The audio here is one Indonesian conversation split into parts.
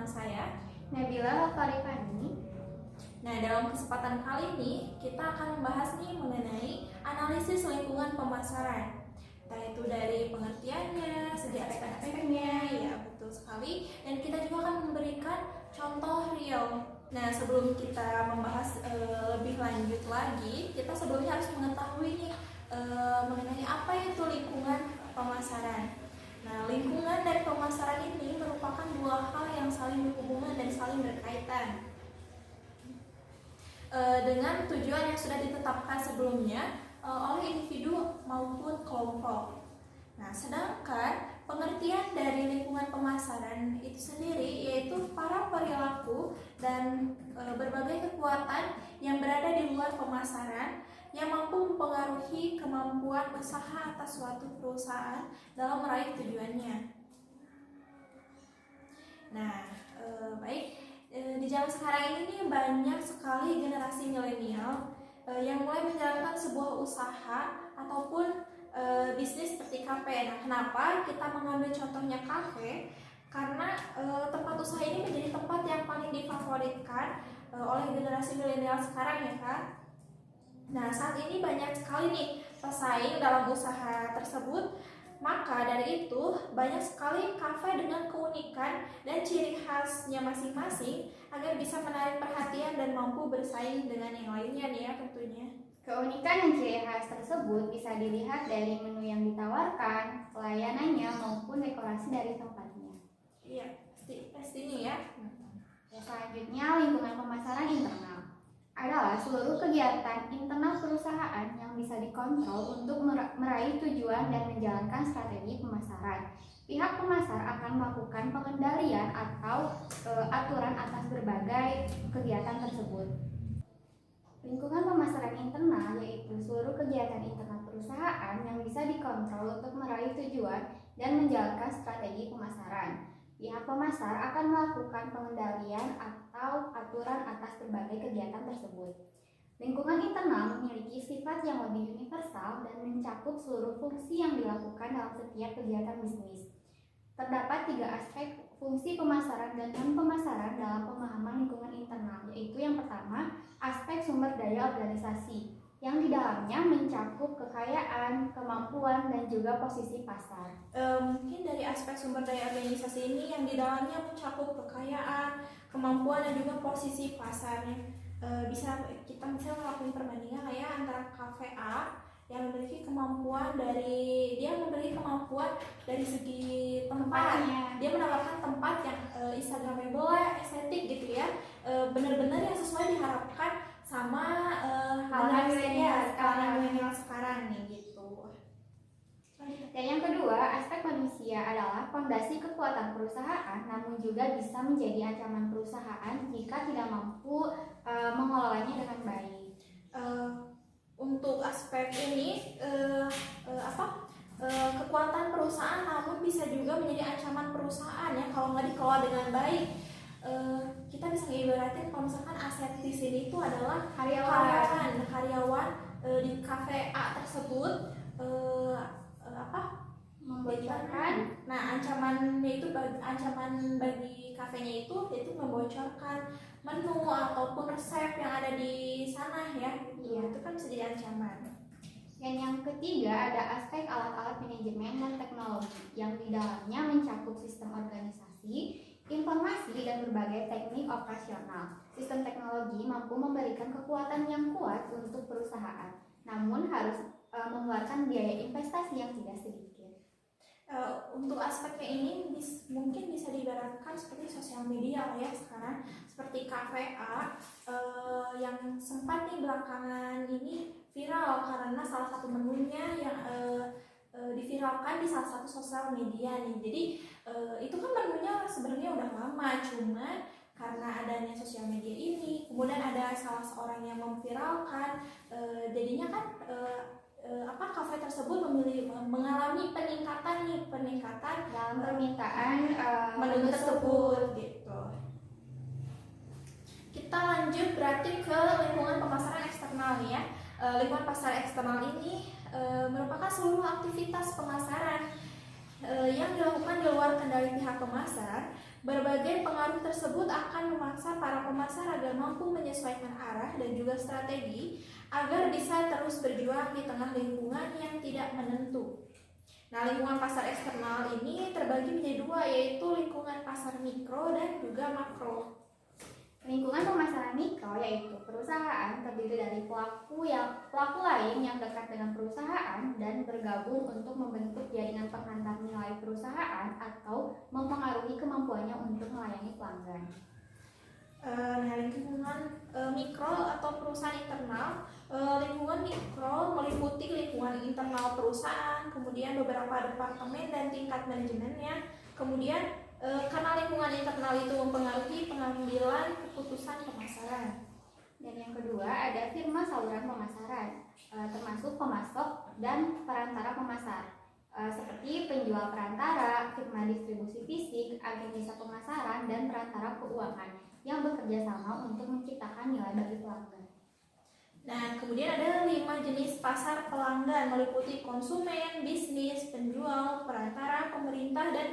teman saya Nabila Farifani. Nah, dalam kesempatan kali ini kita akan membahas nih mengenai analisis lingkungan pemasaran, yaitu dari pengertiannya, segi aspek-aspeknya, ya betul sekali. Dan kita juga akan memberikan contoh real. Nah, sebelum kita membahas lebih lanjut lagi, kita sebelumnya harus mengetahui nih mengenai apa itu lingkungan pemasaran. Nah, lingkungan dari pemasaran ini merupakan dua hal yang saling berhubungan dan saling berkaitan dengan tujuan yang sudah ditetapkan sebelumnya oleh individu maupun kelompok. Nah, sedangkan pengertian dari lingkungan pemasaran itu sendiri yaitu para perilaku dan berbagai kekuatan yang berada di luar pemasaran yang mampu mempengaruhi kemampuan usaha atas suatu perusahaan dalam meraih tujuannya. Nah, baik. Di zaman sekarang ini nih banyak sekali generasi milenial yang mulai menjalankan sebuah usaha ataupun bisnis seperti kafe. Nah, kenapa kita mengambil contohnya kafe? Karena tempat usaha ini menjadi tempat yang paling difavoritkan oleh generasi milenial sekarang ya Kak. Nah, saat ini banyak sekali nih pesaing dalam usaha tersebut. Maka dari itu banyak sekali kafe dengan keunikan dan ciri khasnya masing-masing agar bisa menarik perhatian dan mampu bersaing dengan yang lainnya nih ya tentunya. Keunikan dan ciri khas tersebut bisa dilihat dari menu yang ditawarkan, pelayanannya maupun dekorasi dari tempatnya. Iya, pastinya ya. Selanjutnya, lingkungan pemasaran internal adalah seluruh kegiatan internal perusahaan yang bisa dikontrol untuk meraih tujuan dan menjalankan strategi pemasaran. Pihak pemasar akan melakukan pengendalian atau aturan atas berbagai kegiatan tersebut. Lingkungan pemasaran internal yaitu seluruh kegiatan internal perusahaan yang bisa dikontrol untuk meraih tujuan dan menjalankan strategi pemasaran. Pihak pemasar akan melakukan pengendalian atau aturan atas berbagai kegiatan tersebut. Lingkungan internal memiliki sifat yang lebih universal dan mencakup seluruh fungsi yang dilakukan dalam setiap kegiatan bisnis. Terdapat 3 aspek fungsi pemasaran dan non-pemasaran dalam pemahaman lingkungan internal, yaitu yang pertama, aspek sumber daya organisasi, yang di dalamnya mencakup kekayaan, kemampuan, dan juga posisi pasar. Mungkin dari aspek sumber daya organisasi ini yang di dalamnya mencakup kekayaan, kemampuan, dan juga posisi pasarnya. Bisa kita misalnya melakukan perbandingan ya antara kafe A yang memiliki kemampuan dari segi tempat. Dia menawarkan tempat yang instagramable, estetik gitu ya, benar-benar yang sesuai diharapkan sama kalangan milenial sekarang nih gitu. Dan yang kedua, aspek manusia adalah fondasi kekuatan perusahaan, namun juga bisa menjadi ancaman perusahaan jika tidak mampu mengelolanya dengan baik. Untuk aspek ini kekuatan perusahaan namun bisa juga menjadi ancaman perusahaan ya kalau nggak dikelola dengan baik. Kita bisa ngibaratin kalau misalkan aset di sini itu adalah karyawan di kafe A tersebut membocorkan. Nah, ancaman bagi kafenya itu yaitu membocorkan menu ataupun resep yang ada di sana ya. Iya. Itu kan bisa jadi ancaman. Dan yang ketiga ada aspek alat-alat manajemen dan teknologi yang di dalamnya mencakup sistem organisasi, informasi, dan berbagai teknik operasional. Sistem teknologi mampu memberikan kekuatan yang kuat untuk perusahaan, namun harus mengeluarkan biaya investasi yang tidak sedikit. Untuk aspeknya ini mungkin bisa diibaratkan seperti sosial media lah ya sekarang, seperti kafe A yang sempat nih belakangan ini viral karena salah satu menunya yang diviralkan di salah satu sosial media nih. Jadi itu kan menunya sebenarnya udah lama, cuma karena adanya sosial media ini, kemudian ada salah seorang yang memviralkan, jadinya kan kafe tersebut mengalami peningkatan dalam permintaan menu tersebut gitu. Kita lanjut berarti ke lingkungan pemasaran eksternal ya. Lingkungan pasar eksternal ini merupakan seluruh aktivitas pemasaran yang dilakukan di luar kendali pihak pemasar, berbagai pengaruh tersebut akan memaksa para pemasar agar mampu menyesuaikan arah dan juga strategi agar bisa terus berjuang di tengah lingkungan yang tidak menentu. Nah, lingkungan pasar eksternal ini terbagi menjadi dua, yaitu lingkungan pasar mikro dan juga makro. Lingkungan pemasaran mikro yaitu perusahaan terdiri dari pelaku lain yang dekat dengan perusahaan dan bergabung untuk membentuk jaringan pengantar nilai perusahaan atau mempengaruhi kemampuannya untuk melayani pelanggan. Nah, lingkungan mikro atau perusahaan internal, lingkungan mikro meliputi lingkungan internal perusahaan, kemudian beberapa departemen dan tingkat manajemennya, kemudian karena lingkungan internal itu mempengaruhi pengambilan keputusan pemasaran. Dan yang kedua ada firma saluran pemasaran, termasuk pemasok dan perantara pemasar, seperti penjual perantara, firma distribusi fisik, agen jasa pemasaran, dan perantara keuangan yang bekerja sama untuk menciptakan nilai bagi pelanggan. Nah, kemudian ada 5 jenis pasar pelanggan, meliputi konsumen, bisnis, penjual, perantara, pemerintah, dan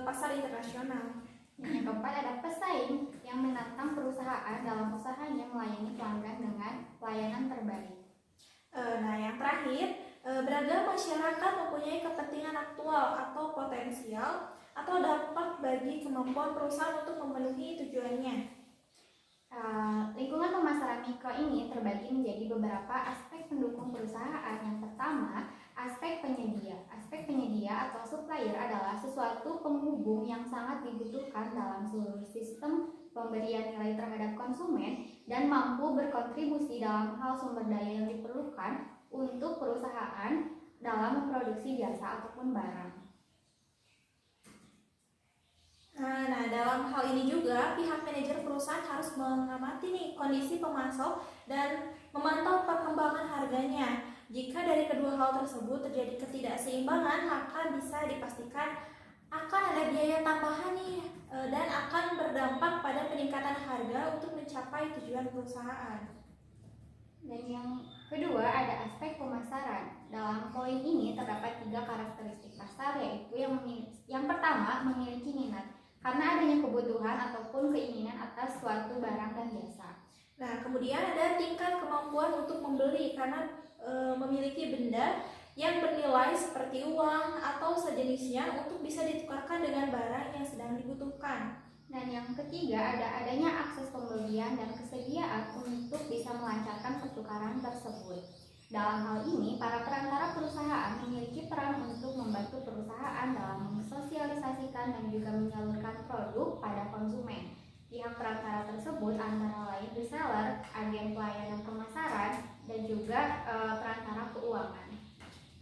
pasar internasional. Yang keempat ada pesaing yang menantang perusahaan dalam usahanya melayani pelanggan dengan pelayanan terbaik. Nah, yang terakhir, beragam masyarakat mempunyai kepentingan aktual atau potensial atau dampak bagi kemampuan perusahaan untuk memenuhi tujuannya. Lingkungan pemasaran mikro ini terbagi menjadi beberapa aspek pendukung perusahaan. Yang pertama, aspek penyedia. Aspek penyedia atau supplier adalah sesuatu penghubung yang sangat dibutuhkan dalam seluruh sistem pemberian nilai terhadap konsumen dan mampu berkontribusi dalam hal sumber daya yang diperlukan untuk perusahaan dalam memproduksi jasa ataupun barang. Nah, dalam hal ini juga pihak manajer perusahaan harus mengamati nih kondisi pemasok dan memantau perkembangan harganya. Jika dari kedua hal tersebut terjadi ketidakseimbangan, maka bisa dipastikan akan ada biaya tambahan nih dan akan berdampak pada peningkatan harga untuk mencapai tujuan perusahaan. Dan yang kedua ada aspek pemasaran. Dalam poin ini terdapat 3 karakteristik pasar, yaitu yang pertama memiliki minat karena adanya kebutuhan ataupun keinginan atas suatu barang dan jasa. Nah, kemudian ada tingkat kemampuan untuk membeli karena memiliki benda yang bernilai seperti uang atau sejenisnya untuk bisa ditukarkan dengan barang yang sedang dibutuhkan. Dan yang ketiga ada adanya akses pembelian dan kesediaan untuk bisa melancarkan pertukaran tersebut. Dalam hal ini, para perantara perusahaan memiliki peran untuk membantu perusahaan dalam mensosialisasikan dan juga menyalurkan produk pada konsumen. Pihak perantara tersebut antara lain reseller, agen pelayanan pemasaran, dan juga perantara keuangan.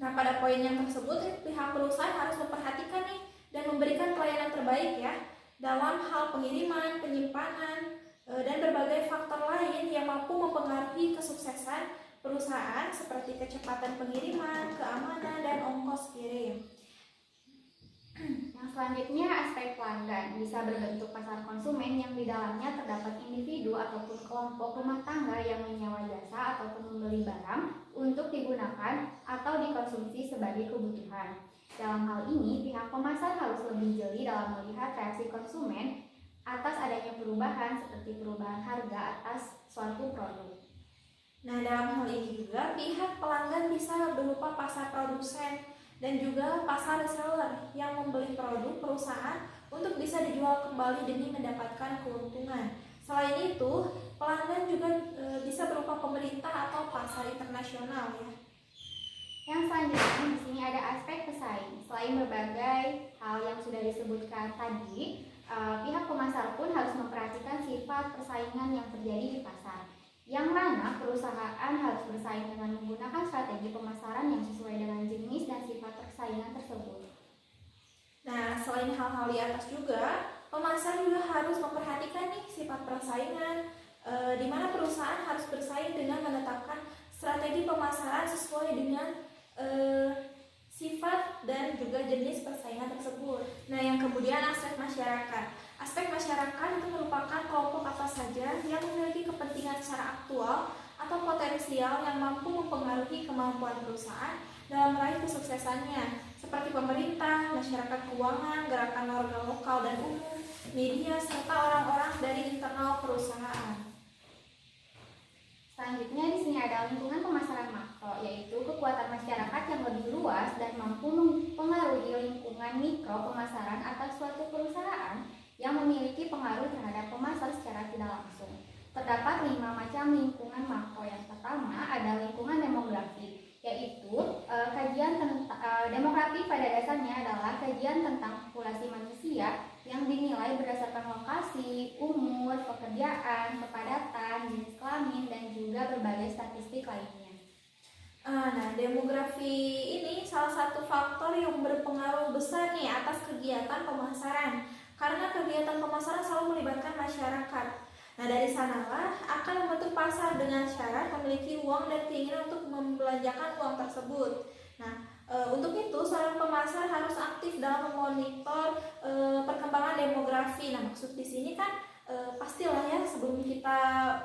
Nah, pada poin yang tersebut, pihak perusahaan harus memperhatikan nih dan memberikan pelayanan terbaik ya dalam hal pengiriman, penyimpanan, dan berbagai faktor lain yang mampu mempengaruhi kesuksesan perusahaan seperti kecepatan pengiriman, keamanan, dan ongkos kirim. Yang selanjutnya aspek pelanggan bisa berbentuk pasar konsumen yang di dalamnya terdapat individu ataupun kelompok rumah tangga yang menyewa jasa ataupun membeli barang untuk digunakan atau dikonsumsi sebagai kebutuhan. Dalam hal ini, pihak pemasar harus lebih jeli dalam melihat reaksi konsumen atas adanya perubahan seperti perubahan harga atas suatu produk. Nah, dalam hal ini juga pihak pelanggan bisa berupa pasar produsen dan juga pasar reseller yang membeli produk perusahaan untuk bisa dijual kembali demi mendapatkan keuntungan. Selain itu, pelanggan juga bisa berupa pemerintah atau pasar internasional ya. Yang selanjutnya di sini ada aspek pesaing. Selain berbagai hal yang sudah disebutkan tadi, pihak pemasar pun harus memperhatikan sifat persaingan yang terjadi di pasar. Yang mana perusahaan harus bersaing dengan menggunakan strategi pemasaran yang sesuai dengan jenis dan sifat persaingan tersebut. Nah, selain hal-hal di atas juga, pemasar juga harus memperhatikan nih sifat persaingan, di mana perusahaan harus bersaing dengan menetapkan strategi pemasaran sesuai dengan sifat dan juga jenis persaingan tersebut. Nah, yang kemudian aspek masyarakat. Aspek masyarakat itu merupakan kelompok apa saja yang memiliki kepentingan secara aktual atau potensial yang mampu mempengaruhi kemampuan perusahaan dalam meraih kesuksesannya, seperti pemerintah, masyarakat keuangan, gerakan warga lokal dan umum, media, serta orang-orang dari internal perusahaan. Selanjutnya di sini ada lingkungan pemasaran makro, yaitu kekuatan masyarakat yang lebih luas dan mampu mempengaruhi lingkungan mikro pemasaran atas suatu perusahaan yang memiliki pengaruh terhadap pemasar secara tidak langsung. Terdapat 5 macam lingkungan makro. Yang pertama ada lingkungan demografi, yaitu kajian demografi pada dasarnya adalah kajian tentang populasi manusia yang dinilai berdasarkan lokasi, umur, pekerjaan, kepadatan, jenis kelamin, dan juga berbagai statistik lainnya. Nah, demografi ini salah satu faktor yang berpengaruh besar nih atas kegiatan pemasaran, karena kegiatan pemasaran selalu melibatkan masyarakat. Nah, dari sanalah akan membentuk pasar dengan syarat memiliki uang dan keinginan untuk membelanjakan uang tersebut. Nah, untuk itu seorang pemasar harus aktif dalam memonitor perkembangan demografi. Nah, maksud di sini kan pastilah ya sebelum kita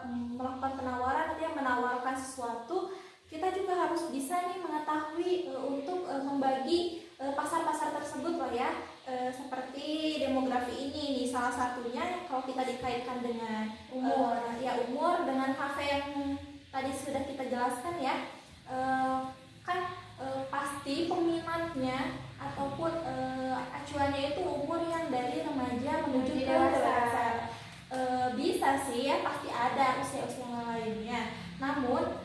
melakukan penawaran atau menawarkan sesuatu, kita juga harus bisa nih mengetahui untuk membagi pasar-pasar tersebut lah ya. Seperti demografi ini nih salah satunya kalau kita dikaitkan dengan umur dengan kafe yang tadi sudah kita jelaskan ya, pasti peminatnya ataupun acuannya itu umur yang dari remaja menuju ke dewasa. Bisa sih ya, pasti ada usia-usia lainnya, namun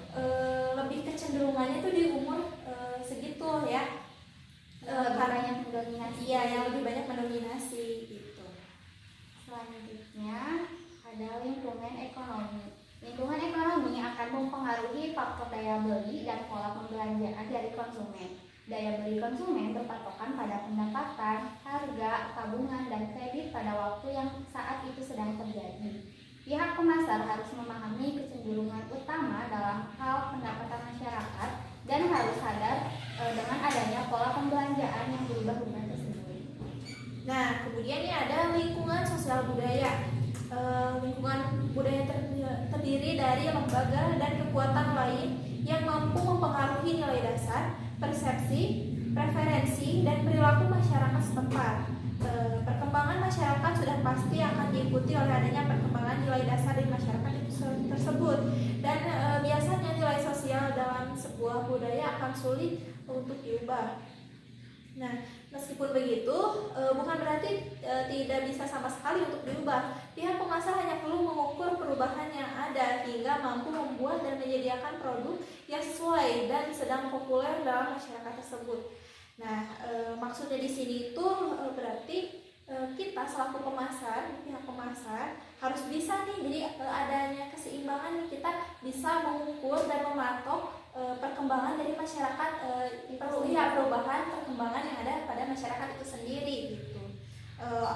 lebih kecenderungannya itu di umur segitu ya. Karena yang mendominasi. Iya, yang lebih banyak mendominasi gitu. Selanjutnya ada lingkungan ekonomi. Lingkungan ekonomi akan mempengaruhi faktor daya beli dan pola pembelanjaan dari konsumen. Daya beli konsumen berpatokan pada pendapatan, harga, tabungan, dan kredit pada waktu yang saat itu sedang terjadi. Pihak pemasar harus memahami kecenderungan utama dalam hal pendapatan masyarakat dan harus sadar dengan adanya pola pembelanjaan yang berubah-ubah tersebut. Nah, kemudian ini ada lingkungan sosial budaya. Lingkungan budaya terdiri dari lembaga dan kekuatan lain yang mampu mempengaruhi nilai dasar, persepsi, preferensi, dan perilaku masyarakat setempat. Perkembangan masyarakat sudah pasti akan diikuti oleh adanya perkembangan nilai dasar di masyarakat tersebut, dan biasanya nilai sosial dalam sebuah budaya akan sulit untuk diubah. Nah, meskipun begitu, bukan berarti tidak bisa sama sekali untuk diubah. Pihak pemasar hanya perlu mengukur perubahan yang ada hingga mampu membuat dan menyediakan produk yang sesuai dan sedang populer dalam masyarakat tersebut. Nah, maksudnya di sini itu berarti kita selaku pemasar, pihak pemasar harus bisa nih, jadi adanya keseimbangan nih, kita bisa mengukur dan mematok perkembangan dari masyarakat, perubahan perkembangan yang ada pada masyarakat itu sendiri gitu,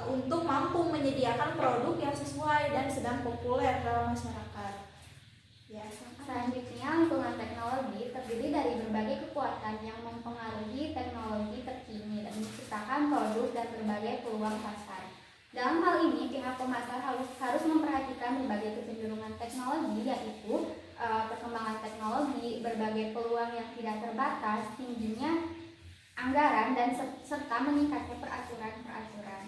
untuk mampu menyediakan produk yang sesuai dan sedang populer dalam masyarakat. Ya, selanjutnya lingkungan teknologi terdiri dari berbagai kekuatan yang mempengaruhi teknologi terkini dan menciptakan produk dan berbagai peluang pasar. Dalam hal ini, pihak pemasar harus memperhatikan berbagai kecenderungan teknologi, yaitu perkembangan teknologi, berbagai peluang yang tidak terbatas, tingginya anggaran, dan serta meningkatnya peraturan-peraturan.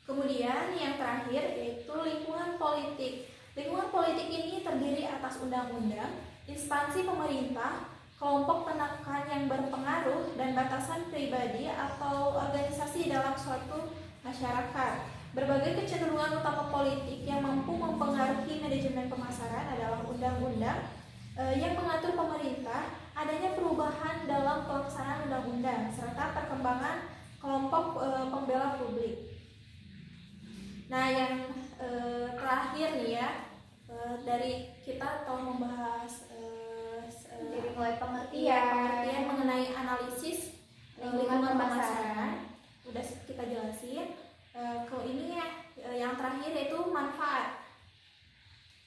Kemudian yang terakhir yaitu lingkungan politik. Lingkungan politik ini terdiri atas undang-undang, instansi pemerintah, kelompok penekan yang berpengaruh, dan batasan pribadi atau organisasi dalam suatu masyarakat. Berbagai kecenderungan utama politik yang mampu mempengaruhi manajemen pemasaran adalah undang-undang yang mengatur pemerintah, adanya perubahan dalam pelaksanaan undang-undang, serta perkembangan kelompok pembela publik. Nah, yang terakhir nih ya, dari kita telah membahas dari mulai pengertian mengenai analisis lingkungan pemasaran, udah kita jelasin. Kalau ini ya, yang terakhir yaitu manfaat.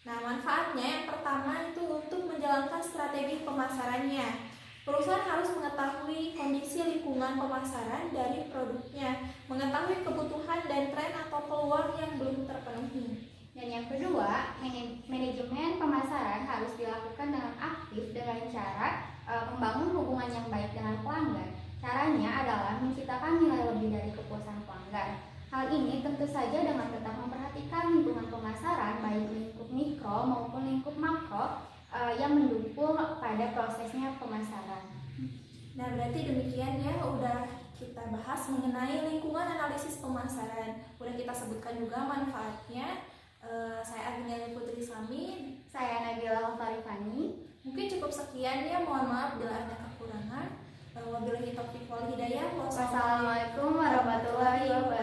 Nah, manfaatnya yang pertama itu untuk menjalankan strategi pemasarannya. Perusahaan harus mengetahui kondisi lingkungan pemasaran dari produknya, mengetahui kebutuhan dan tren atau peluang yang belum terpenuhi. Dan yang kedua, manajemen pemasaran harus dilakukan dengan aktif dengan cara membangun hubungan yang baik dengan pelanggan. Caranya adalah menciptakan nilai lebih dari kepuasan pelanggan. Hal ini tentu saja dengan tetap memperhatikan lingkungan pemasaran baik lingkup mikro maupun lingkup makro yang mendukung pada prosesnya pemasaran. Nah, berarti demikian ya, udah kita bahas mengenai lingkungan analisis pemasaran. Udah kita sebutkan juga manfaatnya. Saya Agnia Putri Islami. Saya Nabila Farifani. Mungkin cukup sekian ya, mohon maaf bila ada kekurangan. Wabillahi taufiq wal hidayah. Wassalamualaikum warahmatullahi wabarakatuh.